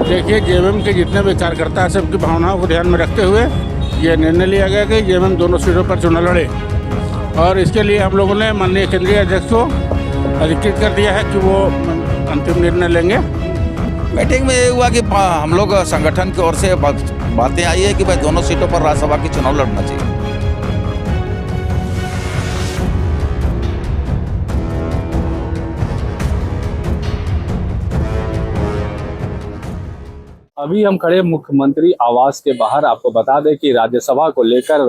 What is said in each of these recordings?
देखिए, जेएमएम के जितने भी कार्यकर्ता हैं सबकी भावनाओं को ध्यान में रखते हुए ये निर्णय लिया गया कि जेएमएम दोनों सीटों पर चुनाव लड़े, और इसके लिए हम लोगों ने माननीय केंद्रीय अध्यक्ष को अधिकृत कर दिया है कि वो अंतिम निर्णय लेंगे। मीटिंग में ये हुआ कि हम लोग संगठन की ओर से बातें आई है कि भाई दोनों सीटों पर राज्यसभा की चुनाव लड़ना चाहिए। अभी हम खड़े मुख्यमंत्री आवास के बाहर। आपको बता दें कि राज्यसभा को लेकर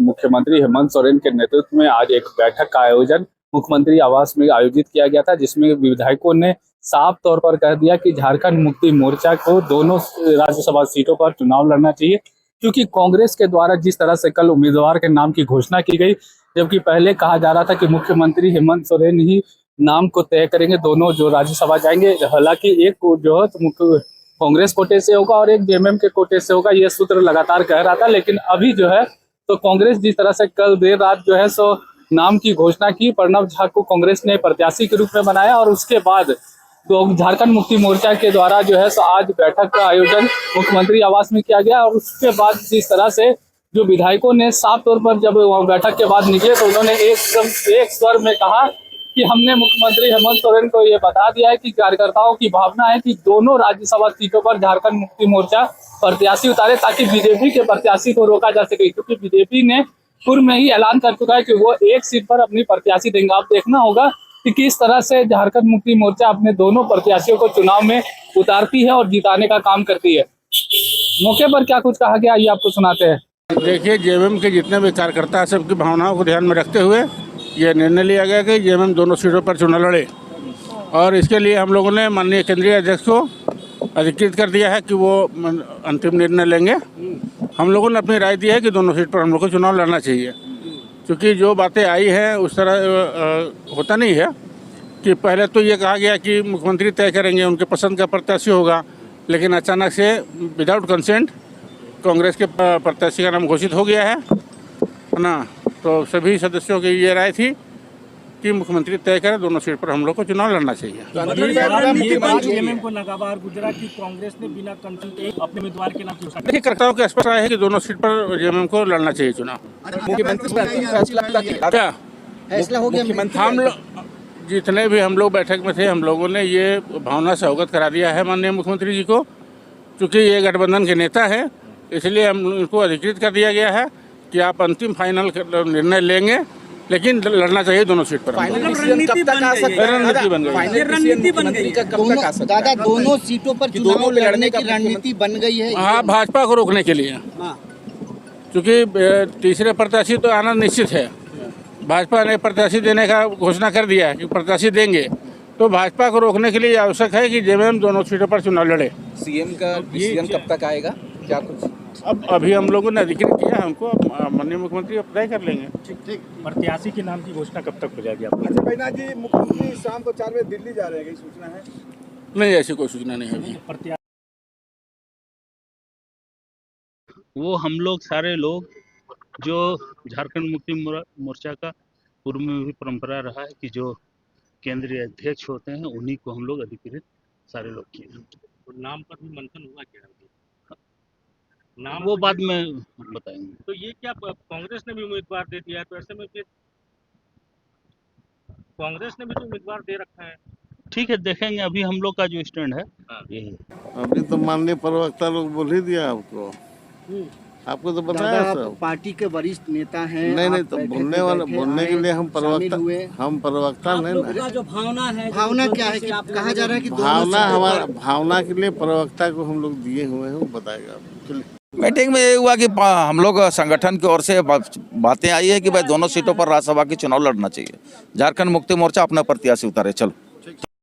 मुख्यमंत्री हेमंत सोरेन के नेतृत्व में आज एक बैठक का आयोजन मुख्यमंत्री आवास में आयोजित किया गया था, जिसमें विधायकों ने साफ तौर पर कह दिया कि झारखंड मुक्ति मोर्चा को दोनों राज्यसभा सीटों पर चुनाव लड़ना चाहिए, क्योंकि कांग्रेस के द्वारा जिस तरह से कल उम्मीदवार के नाम की घोषणा की गई, जबकि पहले कहा जा रहा था कि मुख्यमंत्री हेमंत सोरेन ही नाम को तय करेंगे दोनों जो राज्यसभा जाएंगे। हालांकि एक जो है कांग्रेस कोटे से होगा और एक जेएमएम के कोटे से होगा, ये सूत्र लगातार कह रहा था। लेकिन अभी जो है तो कांग्रेस जिस तरह से कल देर रात जो है सो नाम की घोषणा की, प्रणव झा को कांग्रेस ने प्रत्याशी के रूप में बनाया, और उसके बाद तो झारखंड मुक्ति मोर्चा के द्वारा जो है सो आज बैठक का आयोजन मुख्यमंत्री आवास में किया गया। और उसके बाद जिस तरह से जो विधायकों ने साफ तौर पर जब बैठक के बाद निकले तो उन्होंने एकदम एक स्वर में कहा कि हमने मुख्यमंत्री हेमंत सोरेन को ये बता दिया है कि कार्यकर्ताओं की भावना है कि दोनों राज्यसभा सीटों पर झारखंड मुक्ति मोर्चा प्रत्याशी उतारे, ताकि बीजेपी के प्रत्याशी को रोका जा सके, क्योंकि बीजेपी ने पूर्व में ही ऐलान कर चुका है कि वो एक सीट पर अपनी प्रत्याशी देंगे। आप देखना होगा कि किस तरह से झारखंड मुक्ति मोर्चा अपने दोनों प्रत्याशियों को चुनाव में उतारती है और जिताने का काम करती है। मौके पर क्या कुछ कहा गया, ये आपको सुनाते हैं। देखिए, जेएमएम के जितने भी कार्यकर्ता हैं सबकी भावनाओं को ध्यान में रखते हुए ये निर्णय लिया गया कि जेएमएम दोनों सीटों पर चुनाव लड़े, और इसके लिए हम लोगों ने माननीय केंद्रीय अध्यक्ष को अधिकृत कर दिया है कि वो अंतिम निर्णय लेंगे। हम लोगों ने अपनी राय दी है कि दोनों सीट पर हम लोग को चुनाव लड़ना चाहिए, क्योंकि जो बातें आई हैं उस तरह होता नहीं है कि पहले तो ये कहा गया कि मुख्यमंत्री तय करेंगे, उनके पसंद का प्रत्याशी होगा, लेकिन अचानक से विदाउट कंसेंट कांग्रेस के प्रत्याशी का नाम घोषित हो गया है ना। तो सभी सदस्यों की ये राय थी कि मुख्यमंत्री तय करें, दोनों सीट पर हम लोग को चुनाव लड़ना चाहिए। जेएमएम को नाकाबार गुजरा कि कांग्रेस ने बिना कंसल्ट अपने उम्मीदवार के नाम घोषणा। देखिए, कार्यकर्ताओं के स्पष्ट राय है कि दोनों सीट पर जेएमएम को लड़ना चाहिए चुनाव। क्या हम लोग जितने भी हम लोग बैठक में थे, हम लोगों ने ये भावना से अवगत करा दिया है माननीय मुख्यमंत्री जी को, क्योंकि ये गठबंधन के नेता है, इसलिए हम उनको अधिकृत कर दिया गया है कि आप अंतिम फाइनल निर्णय लेंगे, लेकिन लड़ना चाहिए दोनों सीट पर। रणनीति बन गई दादा, दोनों सीटों पर चुनाव लड़ने की रणनीति बन गई है। हाँ, भाजपा को रोकने के लिए, क्योंकि तीसरे प्रत्याशी तो आना निश्चित है। भाजपा ने प्रत्याशी देने का घोषणा कर दिया है कि प्रत्याशी देंगे, तो भाजपा को रोकने के लिए आवश्यक है कि जेएमएम दोनों सीटों पर चुनाव लड़े। सीएम का डिसीजन कब तक आएगा, क्या कुछ अब अभी हम लोगों ने अधिकृत किया है, हमको माननीय मुख्यमंत्री अब तय कर लेंगे। ठीक। प्रत्याशी के नाम की घोषणा कब तक हो जाएगी आपको? अच्छा भाईना जी, मुख्यमंत्री शाम को 4 बजे दिल्ली जा रहे हैं, यही सूचना है? नहीं, ऐसी कोई सूचना नहीं है अभी। वो हम लोग सारे लोग जो झारखंड मुक्ति मोर्चा का पूर्व में भी परंपरा रहा है कि जो केंद्रीय अध्यक्ष होते हैं उन्हीं को हम लोग अधिकृत सारे लोग किए। नाम पर भी मंथन हुआ क्या? नाम वो बाद में बताएंगे। तो ये क्या कांग्रेस ने भी उम्मीदवार दे दिया है, तो ऐसे में फिर कांग्रेस ने भी तो उम्मीदवार दे रखा है। ठीक है, देखेंगे। अभी हम लोग का जो स्टैंड है यही। अभी तो माननीय प्रवक्ता लोग बोल ही दिया आपको, आपको तो बताया सब। पार्टी के वरिष्ठ नेता हैं। नहीं, तो बोलने के लिए हम प्रवक्ता नहीं ना। जो भावना है, भावना क्या है कि कहा जा रहा है कि भावना के लिए प्रवक्ता को हम लोग दिए हुए हैं, बताएगा। मीटिंग में ये हुआ कि हम लोग संगठन की ओर से बातें आई है कि भाई दोनों सीटों पर राज्यसभा की चुनाव लड़ना चाहिए। झारखंड मुक्ति मोर्चा अपना प्रत्याशी उतारे। चलो।